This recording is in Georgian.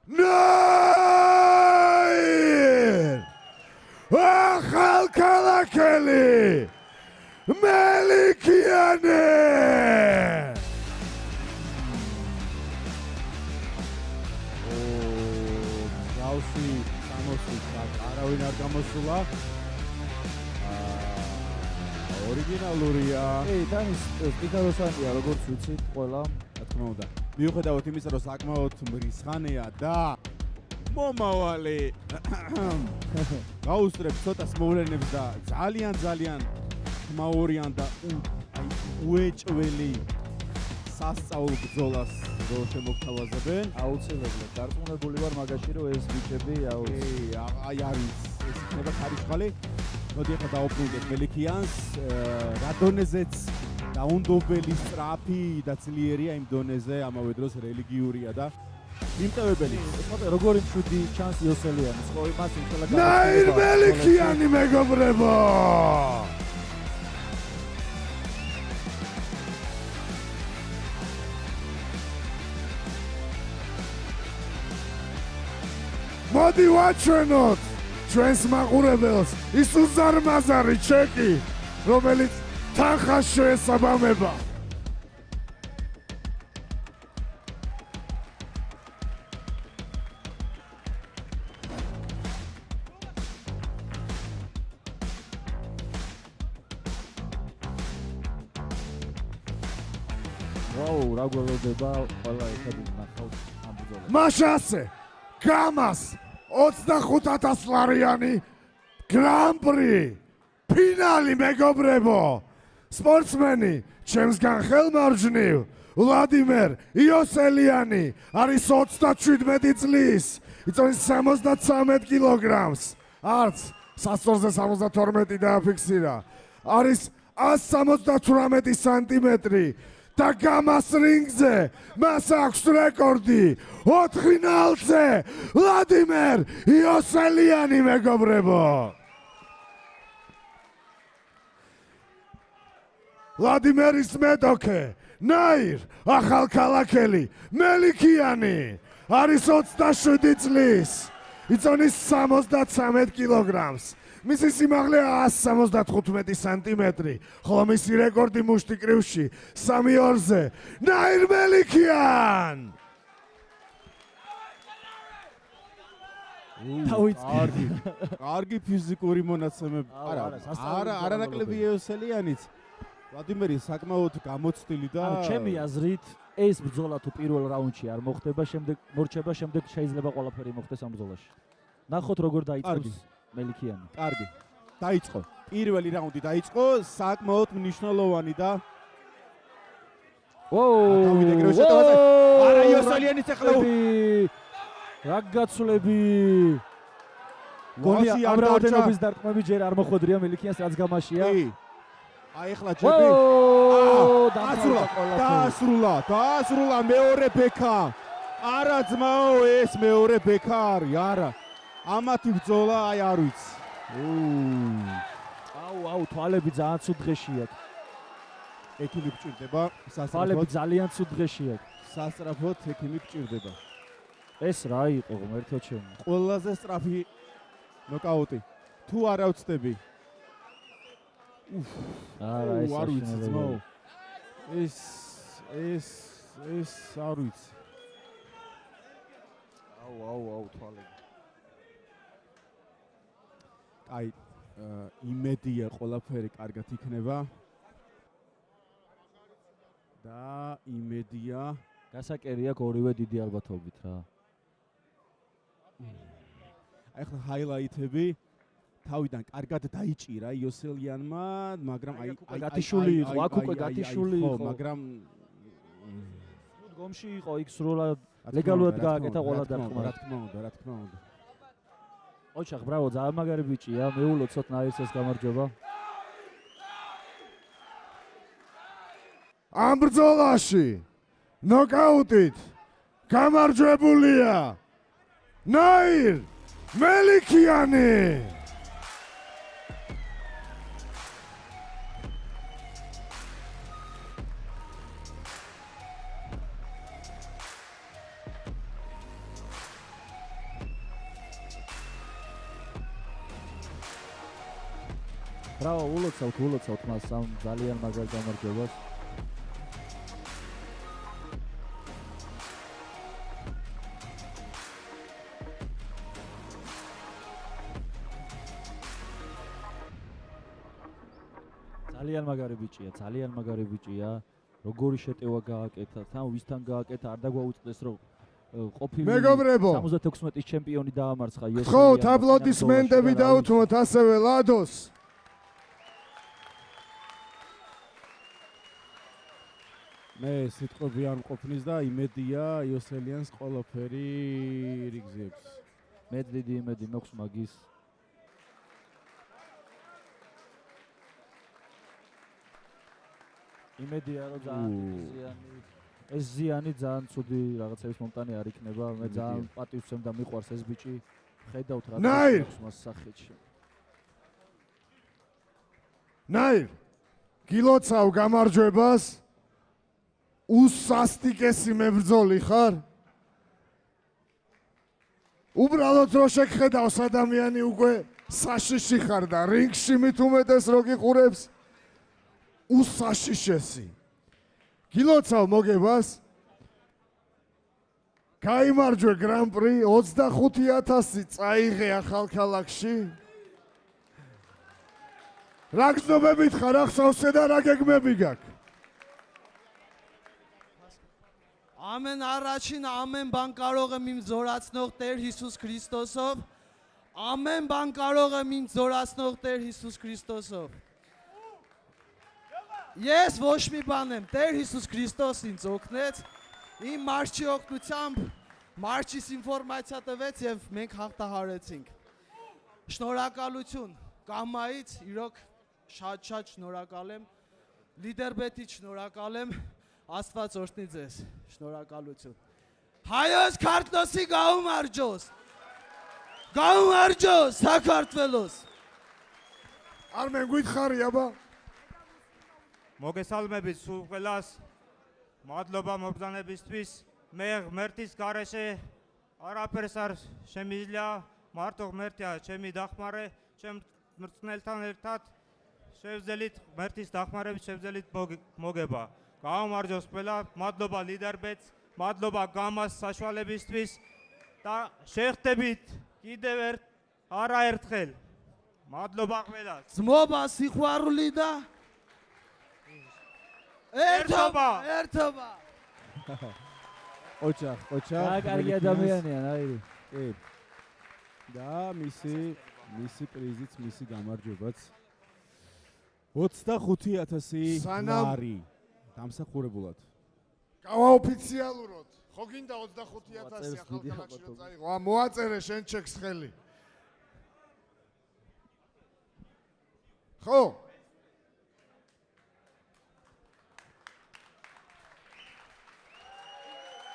ნაირ ახალქალაქელი მელიქიანი გავსი სამოსულა არავინ არ გამოსულა ორიგინალურია დანის პიკაროსანია როგორც ვიცით ყველა რა თქმა უნდა მიუხედავად იმისა რომ საკმაოდ მრისხანეა და მომავალი გაუსწრებ ცოტას მოვლენებს და ძალიან ხმაურიან და უეჭველი სასწაულ ბრძოლას რო შემოგთავაზებენ აუცილებლად დარწმუნებული ვარ მაგაში რომ ეს ბიჭები აი არის ეს იქნება ხარისხალი მოდი ახლა დაუბრუნდეთ მელიქიანს რა დონეზეც დაუნდობელი სწრაფი და ძლიერია იმ დონეზე ამავე დროს რელიგიურია და მიმტევებელი როგორი მშვიდი ჩანს იოსელიანის ხო იმას უშუალოდ ნაირ მელიქიანი მეგობრებო მოდი ვაჩვენოთ ჩვენს მაყურებელს ის უზარმაზარი ჩეკი რომელიც თანხას შეესაბამება ვაუ რა გველოდება ყველა ერთად ნახავთ ამ ბრძოლას მაშასე გამას 25,000 ლარიანი გრან-პრი ფინალი მეგობრებო სპორტსმენი ჩემსგან ხელმარჯვნივ ვლადიმერ იოსელიანი არის 37 წლის იწონის 73 კილოგრამს არც სასწორზე 72 დააფიქსირა არის 178 სანტიმეტრი და გამას რინგზე მას აქვს რეკორდი 4 ნალზე ვლადიმერ იოსელიანი მეგობრებო ვლადიმერის მეტოქე ნაირ ახალქალაქელი მელიქიანი არის 27 წლის იწონის 73 კილოგრამს მისი სიმაღლე 175 სანტიმეტრი, ხოლო მისი რეკორდი მუშტი კრივში 3-2-ზე ნაირ მელიქიან. კარგი ფიზიკური მონაცემები. არა, არანაკლები იოსელიანიც. ვლადიმერი საკმაოდ გამოცდილი და ჩემი აზრით ეს ბრძოლა თუ პირველ რაუნდში არ მოხდება, მორჩება, შემდეგ შეიძლება ყველაფერი მოხდეს ამ ბრძოლაში. ნახოთ როგორ დაიწყოს მელიქიანი. კარგი. დაიწყო. პირველი რაუნდი დაიწყო, საკმაოდ მნიშვნელოვანი და არა იოსელიანის ახლა რა გაცვლები. გონია ამ რაოდენობის დარტყმები ჯერ არ მოხვედრია მელიქიანს რაც გამაშია. აი ახლა ჯები. დაასრულა მეორე ბექა. არა ძმაო, ეს მეორე ბექა არის, არა. ამათი ბრძოლა აი არ ვიცი. აუ, თვალები ძალიან ცუდ დღეში აქვს. ექიმი გჭირდება, თვალები ძალიან ცუდ დღეში აქვს. სასწრაფოდ ექიმი გჭირდება. ეს რა იყო ღმერთო ჩემო? ყველაზე სწრაფი ნოკაუტი. თუ არ ავწდები. არა, ეს არ ვიცი ძმაო. ეს არ ვიცი. აუ, თვალები. აი, იმედია ყველაფერი კარგად იქნება. და იმედია გასაკერი აქვს ორივე დიდი ალბათობით რა. აი ახლა ჰაილაითები თავიდან კარგად დაიჭირა იოსელიანმა, მაგრამ აი გათიშული იყო, აქ უკვე გათიშული იყო, მაგრამ გომში იყო იქ სრულად ლეგალურად გააკეთა ყველა დარტყმა. რა თქმა უნდა. ოჩახ, ბრავო, ძალიან მაგარი ბიჭია, მეულო ცოტ ნაირს ეს გამარჯვება. ამ ბრძოლაში ნოკაუტით გამარჯვებულია ნაირ მელიქიანი. ბრავო, ულოცავთ მას ამ ძალიან მაგარ გამარჯვებას. ძალიან მაგარი ბიჭია. როგორი შეტევა გააკეთა, თან ვისთან გააკეთა, არ დაგვაუწყდეს რომ ყოფილი მეგობრებო 76-ის ჩემპიონი დაამარცხა იოსელიანი. გთხოვთ აპლოდისმენტები დაუთმოთ ასევე ლადოს. მე სიტყვები არ მყოფნის და იმედია იოსელიანს ყველაფერი რიგზებს. მე დიდი იმედი მაქვს მაგის. იმედია რომ ძალიან ეს ზიანი ძალიან ცუდი რაღაცების მომტანი არ იქნება. მე ძალიან პატივს ვცემ და მიყვარს ეს ბიჭი. ხედავთ რა ნაირ! მას სახეთში. ნაირ, გილოცავ გამარჯვებას. უსასტიკესი მებრძოლი ხარ? უბრალოდ რო შეგხედავს ადამიანი უკვე საშიში ხარ და რინგში მით უმეტეს რო გიყურებს უსაშიშესი. გილოცავ მოგებას. გაიმარჯვე გრან-პრი 25,000 წაიღე ახალქალაქში. რა გზნობებით ხარ ახსოვსე და რა გეგმები გაქვს? Amen առաջին ամեն բան կարող եմ իմ զորացնող Տեր Հիսուս Քրիստոսով։ Ամեն բան կարող եմ իմ զորացնող Տեր Հիսուս Քրիստոսով։ Ես ոչ մի բան եմ, Տեր Հիսուս Քրիստոս ինձ օգնեց։ Իմ մարզչի օգնությամբ մարզչիս ինֆորմացիա տվեց եւ մենք հաղթահարեցինք։ Շնորհակալություն Կամայից, իրոք շատ շնորհակալ եմ։ Լիդերբետից շնորհակալ եմ։ Աստված օրհնի ձեզ։ Շնորհակալություն։ Հայոց քարտոսի գահումարջոս։ Գահումարջոս Սաքարտվելոս։ Արմեն գույթխարի աբա։ მოგესალმებით სულ ყველას. მადლობა მობრძანებისთვის. მე ღმერთის გარეშე არაფერს არ შემიძლია. მარტო ღმერთია ჩემი დახმარე, ჩემ მრწნელთან ერთად შევძელით ღმერთის დახმარებით შევძელით მოგება. გაამარჯოს ყველა, მადლობა ლიდერბეტს, მადლობა გამას საშუალებისთვის და შევხვდებით კიდევ არაერთხელ. მადლობა ყველას. ძმობა, სიყვარული და ერთობა. ოჩახ. კარგი ადამიანია, ნაირი. კი. და მისი პრიზიც, მისი გამარჯვებაც 25,000 ლარი დამსახურებულად. გავაოფიციალუროთ. ხო გინდა 25,000 ახალქალაქში რომ წაიღო? მოაწერე შენ ჩეკს ხელი. ხო?